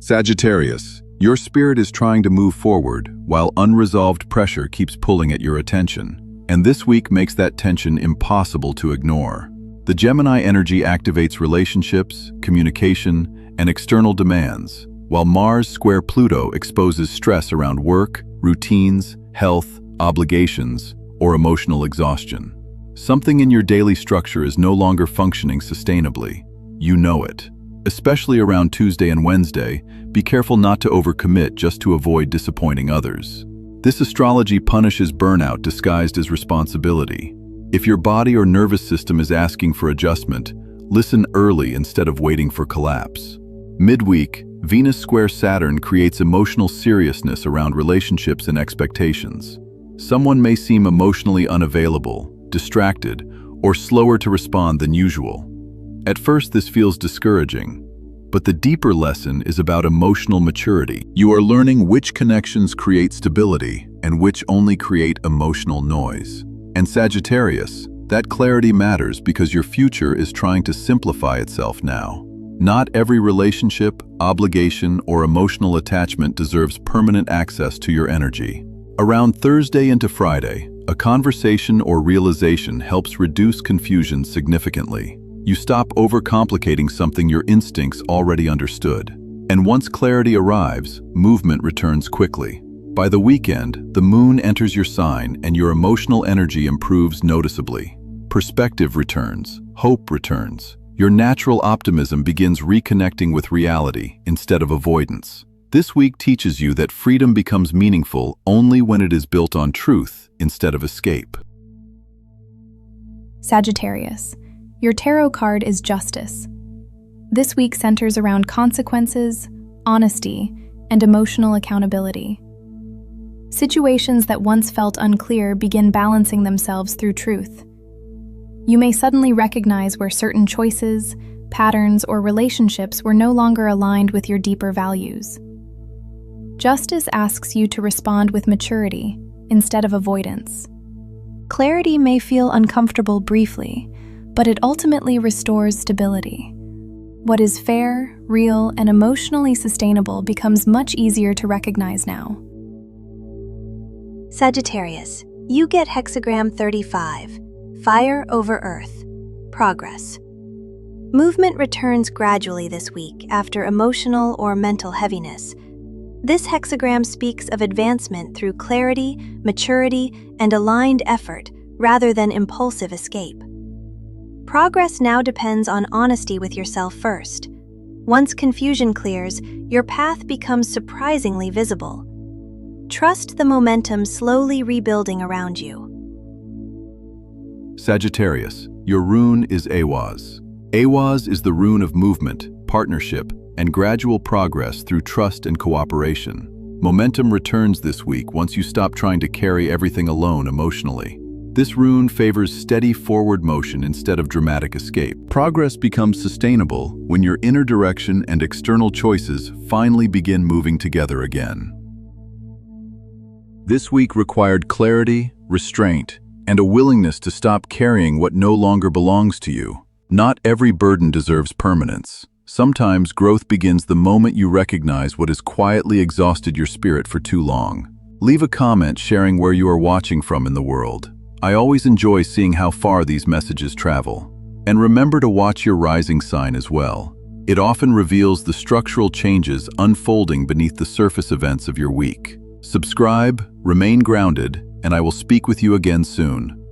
Sagittarius, your spirit is trying to move forward while unresolved pressure keeps pulling at your attention, and this week makes that tension impossible to ignore. The Gemini energy activates relationships, communication, and external demands, while Mars square Pluto exposes stress around work, routines, health, obligations, or emotional exhaustion. Something in your daily structure is no longer functioning sustainably. You know it. Especially around Tuesday and Wednesday, be careful not to overcommit just to avoid disappointing others. This astrology punishes burnout disguised as responsibility. If your body or nervous system is asking for adjustment, listen early instead of waiting for collapse. Midweek, Venus square Saturn creates emotional seriousness around relationships and expectations. Someone may seem emotionally unavailable, distracted, or slower to respond than usual. At first, this feels discouraging, but the deeper lesson is about emotional maturity. You are learning which connections create stability and which only create emotional noise. And Sagittarius, that clarity matters because your future is trying to simplify itself now. Not every relationship, obligation, or emotional attachment deserves permanent access to your energy. Around Thursday into Friday, a conversation or realization helps reduce confusion significantly. You stop overcomplicating something your instincts already understood. And once clarity arrives, movement returns quickly. By the weekend, the moon enters your sign and your emotional energy improves noticeably. Perspective returns, hope returns. Your natural optimism begins reconnecting with reality instead of avoidance. This week teaches you that freedom becomes meaningful only when it is built on truth instead of escape. Sagittarius, your tarot card is Justice. This week centers around consequences, honesty, and emotional accountability. Situations that once felt unclear begin balancing themselves through truth. You may suddenly recognize where certain choices, patterns, or relationships were no longer aligned with your deeper values. Justice asks you to respond with maturity instead of avoidance. Clarity may feel uncomfortable briefly, but it ultimately restores stability. What is fair, real, and emotionally sustainable becomes much easier to recognize now. Sagittarius, you get hexagram 35, Fire over Earth, Progress. Movement returns gradually this week after emotional or mental heaviness. This hexagram speaks of advancement through clarity, maturity, and aligned effort rather than impulsive escape. Progress now depends on honesty with yourself first. Once confusion clears, your path becomes surprisingly visible. Trust the momentum slowly rebuilding around you. Sagittarius, your rune is Awaz. Awaz is the rune of movement, partnership, and gradual progress through trust and cooperation. Momentum returns this week once you stop trying to carry everything alone emotionally. This rune favors steady forward motion instead of dramatic escape. Progress becomes sustainable when your inner direction and external choices finally begin moving together again. This week required clarity, restraint, and a willingness to stop carrying what no longer belongs to you. Not every burden deserves permanence. Sometimes growth begins the moment you recognize what has quietly exhausted your spirit for too long. Leave a comment sharing where you are watching from in the world. I always enjoy seeing how far these messages travel. And remember to watch your rising sign as well. It often reveals the structural changes unfolding beneath the surface events of your week. Subscribe, remain grounded, and I will speak with you again soon.